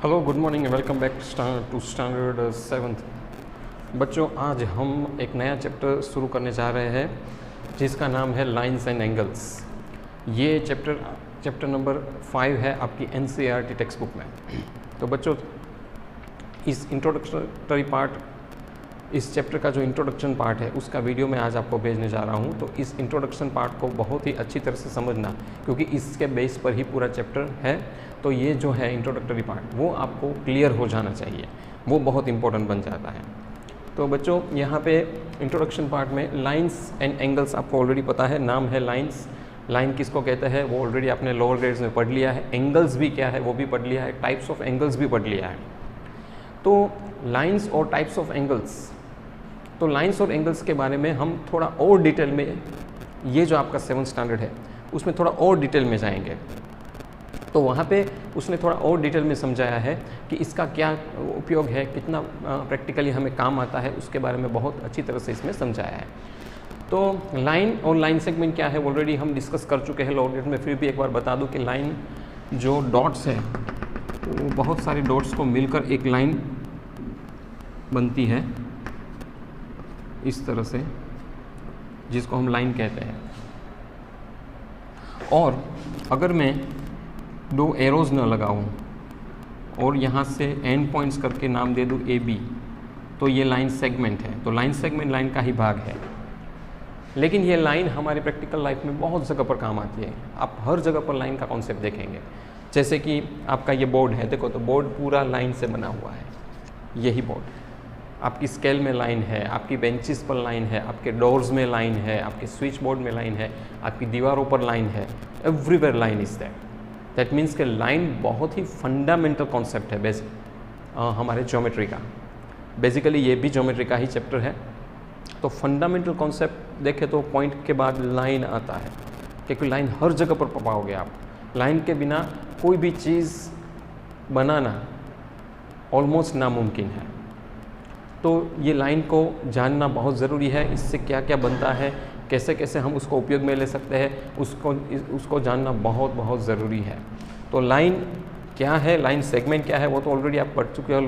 Hello, good morning, welcome back to standard 7th। बच्चों, आज हम एक नया चैप्टर शुरू करने जा रहे हैं जिसका नाम है लाइंस एंड एंगल्स। ये चैप्टर नंबर 5 है आपकी NCERT टेक्स्ट बुक में। तो बच्चों, इस इंट्रोडक्टरी पार्ट, इस चैप्टर का जो इंट्रोडक्शन पार्ट है उसका वीडियो मैं आज आपको भेजने जा रहा हूँ। तो इस इंट्रोडक्शन पार्ट को बहुत ही अच्छी तरह से समझना, क्योंकि इसके बेस पर ही पूरा चैप्टर है। तो ये जो है इंट्रोडक्टरी पार्ट, वो आपको क्लियर हो जाना चाहिए, वो बहुत इंपॉर्टेंट बन जाता है। तो बच्चों, यहाँ पे इंट्रोडक्शन पार्ट में लाइंस एंड एंगल्स आपको ऑलरेडी पता है, नाम है लाइंस। लाइन किसको कहते हैं वो ऑलरेडी आपने लोअर ग्रेड्स में पढ़ लिया है। एंगल्स भी क्या है वो भी पढ़ लिया है, टाइप्स ऑफ एंगल्स भी पढ़ लिया है। तो लाइंस और टाइप्स ऑफ एंगल्स, तो लाइंस और एंगल्स के बारे में हम थोड़ा और डिटेल में, ये जो आपका 7th स्टैंडर्ड है उसमें थोड़ा और डिटेल में जाएंगे। तो वहाँ पे उसने थोड़ा और डिटेल में समझाया है कि इसका क्या उपयोग है, कितना प्रैक्टिकली हमें काम आता है, उसके बारे में बहुत अच्छी तरह से इसमें समझाया है। तो लाइन और लाइन सेगमेंट क्या है ऑलरेडी हम डिस्कस कर चुके हैं लोअर ग्रेड में। फिर भी एक बार बता दूं कि लाइन जो डॉट्स है, वो बहुत सारे डॉट्स को मिलकर एक लाइन बनती है इस तरह से, जिसको हम लाइन कहते हैं। और अगर मैं 2 एरोज़ न लगाऊं और यहाँ से एंड पॉइंट्स करके नाम दे दूं AB, तो ये लाइन सेगमेंट है। तो लाइन सेगमेंट लाइन का ही भाग है, लेकिन ये लाइन हमारी प्रैक्टिकल लाइफ में बहुत जगह पर काम आती है। आप हर जगह पर लाइन का कॉन्सेप्ट देखेंगे। जैसे कि आपका ये बोर्ड है, देखो तो बोर्ड पूरा लाइन से बना हुआ है, यही बोर्ड। आपकी स्केल में लाइन है, आपकी बेंचेस पर लाइन है, आपके डोर्स में लाइन है, आपके स्विच बोर्ड में लाइन है, आपकी दीवारों पर लाइन है। Everywhere line is that means कि लाइन बहुत ही फंडामेंटल कॉन्सेप्ट है हमारे ज्योमेट्री का। बेसिकली ये भी ज्योमेट्री का ही चैप्टर है। तो फंडामेंटल कॉन्सेप्ट देखें तो पॉइंट के बाद लाइन आता है, क्योंकि लाइन हर जगह पर पाओगे आप। लाइन के बिना कोई भी चीज़ बनाना ऑलमोस्ट नामुमकिन है। तो ये लाइन को जानना बहुत ज़रूरी है। इससे क्या क्या बनता है, कैसे कैसे हम उसको उपयोग में ले सकते हैं, उसको जानना बहुत बहुत ज़रूरी है। तो लाइन क्या है, लाइन सेगमेंट क्या है, वो तो ऑलरेडी आप पढ़ चुके हो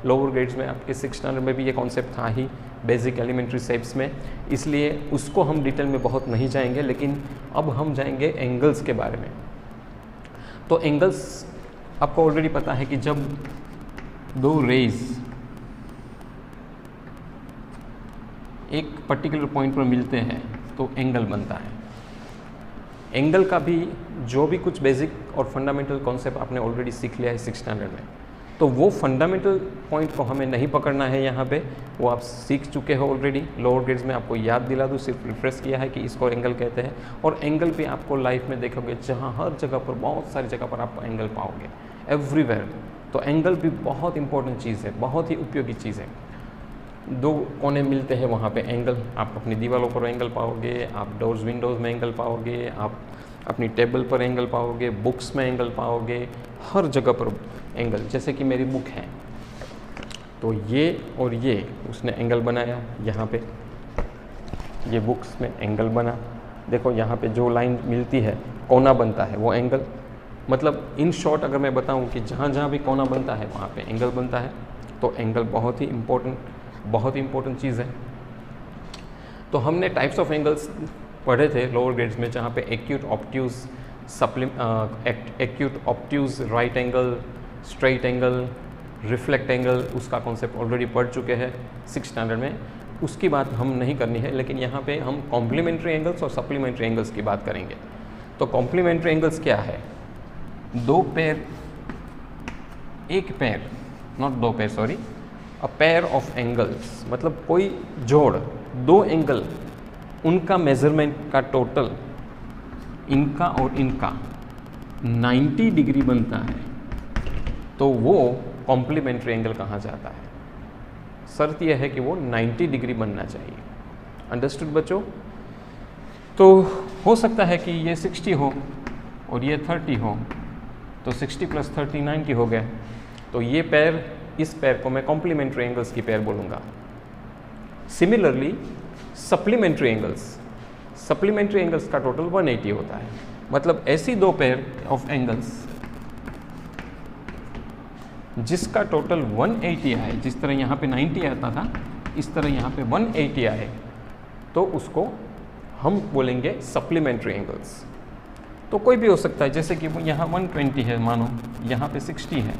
लोअर ग्रेड्स में। आपके 6th स्टैंडर्ड में भी ये कॉन्सेप्ट था ही, बेसिक एलिमेंट्री शेप्स में, इसलिए उसको हम डिटेल में बहुत नहीं जाएंगे। लेकिन अब हम जाएंगे एंगल्स के बारे में। तो एंगल्स आपको ऑलरेडी पता है कि जब 2 रेज एक पर्टिकुलर पॉइंट पर मिलते हैं तो एंगल बनता है। एंगल का भी जो भी कुछ बेसिक और फंडामेंटल कॉन्सेप्ट आपने ऑलरेडी सीख लिया है 6th स्टैंडर्ड में, तो वो फंडामेंटल पॉइंट को हमें नहीं पकड़ना है यहाँ पे, वो आप सीख चुके हो ऑलरेडी लोअर ग्रेड्स में। आपको याद दिला दूँ, सिर्फ रिफ्रेश किया है कि इसको एंगल कहते हैं। और एंगल भी आपको लाइफ में देखोगे, जहाँ हर जगह पर, बहुत सारी जगह पर आप एंगल पाओगे, एवरीवेयर। तो एंगल भी बहुत इंपॉर्टेंट चीज़ है, बहुत ही उपयोगी चीज़ है। 2 कोने मिलते हैं वहाँ पे एंगल, आप अपनी दीवारों पर एंगल पाओगे, आप डोर्स विंडोज़ में एंगल पाओगे, आप अपनी टेबल पर एंगल पाओगे, बुक्स में एंगल पाओगे, हर जगह पर एंगल। जैसे कि मेरी बुक है, तो ये और ये उसने एंगल बनाया यहाँ पे, ये बुक्स में एंगल बना। देखो यहाँ पे जो लाइन मिलती है, कोना बनता है, वो एंगल। मतलब इन शॉर्ट अगर मैं बताऊँ कि जहाँ जहाँ भी कोना बनता है वहाँ पे एंगल बनता है। तो एंगल बहुत ही इम्पोर्टेंट चीज़ है। तो हमने टाइप्स ऑफ एंगल्स पढ़े थे लोअर ग्रेड्स में, जहाँ पे acute, obtuse, right angle, straight angle, reflect angle, उसका कॉन्सेप्ट ऑलरेडी पढ़ चुके हैं 6th स्टैंडर्ड में। उसकी बात हम नहीं करनी है, लेकिन यहाँ पे हम कॉम्प्लीमेंट्री एंगल्स और सप्लीमेंट्री एंगल्स की बात करेंगे। तो कॉम्प्लीमेंट्री एंगल्स क्या है? 2 पेयर, एक pair, not 2 pair, sorry, a pair of angles, मतलब कोई जोड़, 2 एंगल, उनका मेजरमेंट का टोटल, इनका और इनका 90 डिग्री बनता है, तो वो कॉम्प्लीमेंट्री एंगल कहा जाता है। शर्त यह है कि वो 90 डिग्री बनना चाहिए। अंडरस्टूड बच्चों? तो हो सकता है कि ये 60 हो और ये 30 हो, तो 60 + 30 90 हो गया। तो ये पेयर, इस पेयर को मैं कॉम्प्लीमेंट्री एंगल्स की पेयर बोलूँगा। सिमिलरली सप्लीमेंट्री एंगल्स का टोटल 180 होता है। मतलब ऐसी 2 पेयर ऑफ एंगल्स जिसका टोटल 180 आए, जिस तरह यहाँ पे 90 आता था इस तरह यहाँ पे 180 आए, तो उसको हम बोलेंगे सप्लीमेंट्री एंगल्स। तो कोई भी हो सकता है, जैसे कि यहाँ 120 है, मानो यहाँ पे 60 है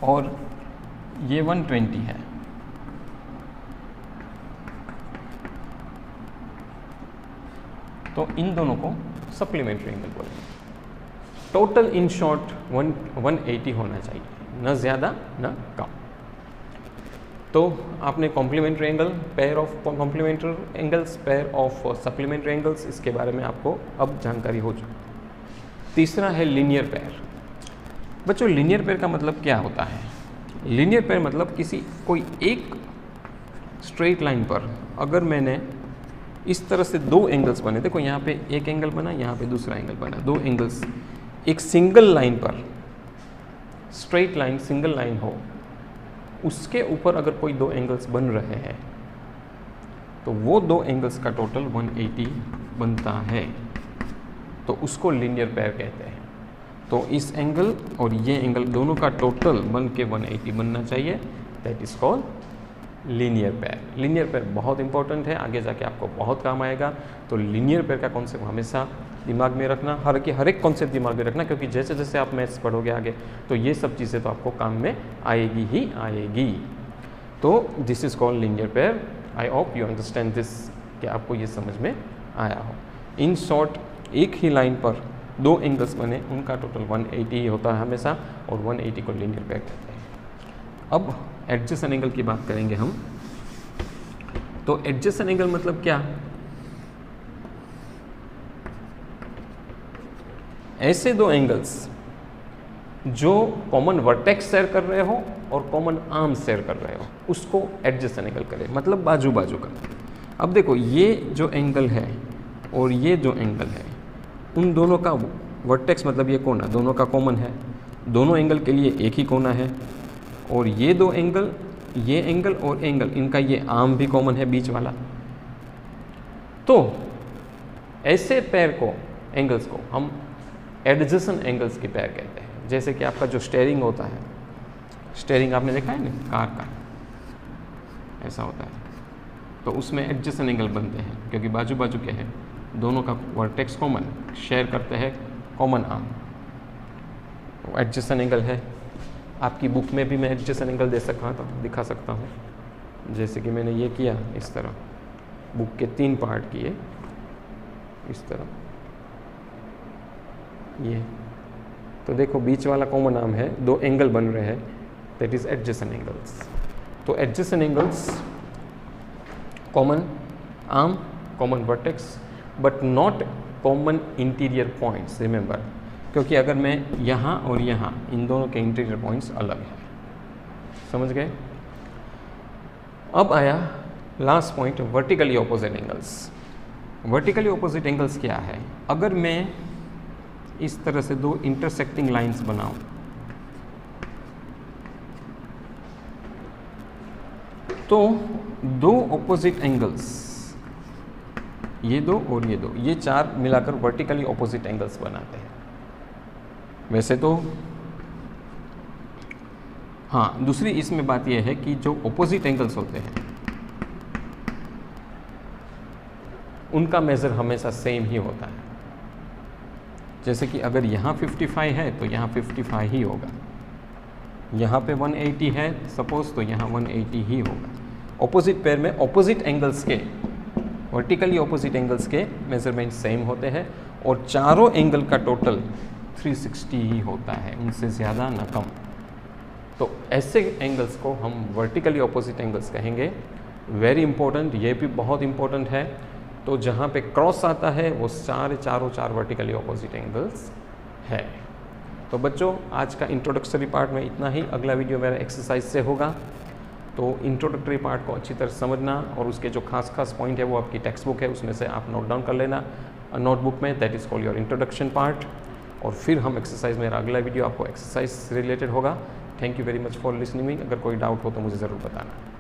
और ये 120 है, तो इन दोनों को सप्लीमेंट्री एंगल बोलेंगे। टोटल इन शॉर्ट 180 होना चाहिए, न ज़्यादा न कम। तो आपने complementary angle, pair of complementary angles, pair of supplementary angles, इसके बारे में आपको अब जानकारी हो चुकी। तीसरा है लीनियर पेयर। बच्चों लीनियर पेयर का मतलब क्या होता है? लीनियर पेयर मतलब कोई एक स्ट्रेट लाइन पर अगर मैंने इस तरह से दो एंगल्स बने, देखो यहाँ पे एक एंगल बना, यहाँ पे दूसरा एंगल बना, दो एंगल्स एक सिंगल लाइन पर, स्ट्रेट लाइन सिंगल लाइन हो, उसके ऊपर अगर कोई दो एंगल्स बन रहे हैं तो वो दो एंगल्स का टोटल 180 बनता है, तो उसको लीनियर पेयर कहते हैं। तो इस एंगल और ये एंगल दोनों का टोटल बन के 180 बनना चाहिए, that is called linear pair. Linear pair बहुत इंपॉर्टेंट है, आगे जाके आपको बहुत काम आएगा। तो लीनियर पेयर का कॉन्सेप्ट हमेशा दिमाग में रखना, हर एक कॉन्सेप्ट दिमाग में रखना, क्योंकि जैसे जैसे आप मैथ्स पढ़ोगे आगे तो ये सब चीज़ें तो आपको काम में आएगी ही आएगी। तो this is called linear pair. I hope you understand this, कि आपको ये समझ में आया हो। इन शॉर्ट एक ही लाइन पर दो एंगल्स बने, उनका टोटल 180 ही होता है हमेशा, और 180 को लीनियर पेयर कहते हैं। अब एडजेसेंट एंगल की बात करेंगे हम। तो एडजेसेंट एंगल मतलब क्या? ऐसे दो एंगल्स जो कॉमन वर्टेक्स शेयर कर रहे हो और कॉमन आर्म शेयर कर रहे हो, उसको एडजेसेंट एंगल करें, मतलब बाजू बाजू का। अब देखो ये जो एंगल है और ये जो एंगल है, उन दोनों का वर्टेक्स मतलब ये कोना दोनों का कॉमन है, दोनों एंगल के लिए एक ही कोना है, और ये दो एंगल, ये एंगल और एंगल, इनका ये आर्म भी कॉमन है बीच वाला। तो ऐसे पेयर को, एंगल्स को हम एडजेसेंट एंगल्स की पेयर कहते हैं। जैसे कि आपका जो स्टेयरिंग होता है, स्टेयरिंग आपने देखा है ना कार का, ऐसा होता है, तो उसमें एडजेसेंट एंगल बनते हैं क्योंकि बाजू बाजू के हैं, दोनों का वर्टेक्स कॉमन, शेयर करते हैं कॉमन आर्म, तो एडजेसेंट एंगल है। आपकी बुक में भी मैं एडजेसेंट एंगल दिखा सकता हूँ। जैसे कि मैंने ये किया, इस तरह बुक के 3 पार्ट किए, इस तरह ये, तो देखो बीच वाला कॉमन आर्म है, दो एंगल बन रहे हैं, दैट इज एडजेसेंट एंगल्स। तो adjacent angles common arm, common vertex, but not common interior points, remember, क्योंकि अगर मैं यहाँ और यहाँ, इन दोनों के इंटीरियर पॉइंट्स अलग हैं। समझ गए? अब आया last point, vertically opposite angles. Vertically opposite angles क्या है? अगर मैं इस तरह से दो इंटरसेक्टिंग लाइंस बनाऊं, तो दो ऑपोजिट एंगल्स, ये दो और ये दो, ये चार मिलाकर वर्टिकली ऑपोजिट एंगल्स बनाते हैं। वैसे तो हाँ, दूसरी इसमें बात यह है कि जो ऑपोजिट एंगल्स होते हैं उनका मेज़र हमेशा सेम ही होता है। जैसे कि अगर यहाँ 55 है तो यहाँ 55 ही होगा, यहाँ पे 180 है सपोज, तो यहाँ 180 ही होगा। ऑपोजिट पेयर में ऑपोजिट एंगल्स के, वर्टिकली ऑपोजिट एंगल्स के मेजरमेंट सेम होते हैं, और चारों एंगल का टोटल 360 ही होता है, उनसे ज़्यादा ना कम। तो ऐसे एंगल्स को हम वर्टिकली ऑपोजिट एंगल्स कहेंगे। वेरी इंपॉर्टेंट, ये भी बहुत इंपॉर्टेंट है। तो जहाँ पे क्रॉस आता है वो चारों चार वर्टिकली ऑपोजिट एंगल्स है। तो बच्चों आज का इंट्रोडक्टरी पार्ट में इतना ही। अगला वीडियो मेरा एक्सरसाइज से होगा, तो इंट्रोडक्टरी पार्ट को अच्छी तरह समझना, और उसके जो खास पॉइंट है वो आपकी टेक्स्ट बुक है, उसमें से आप नोट डाउन कर लेना नोटबुक में, that is called your introduction part. और फिर हम एक्सरसाइज, मेरा अगला वीडियो आपको एक्सरसाइज से रिलेटेड होगा। Thank you very much for listening me. अगर कोई डाउट हो तो मुझे ज़रूर बताना।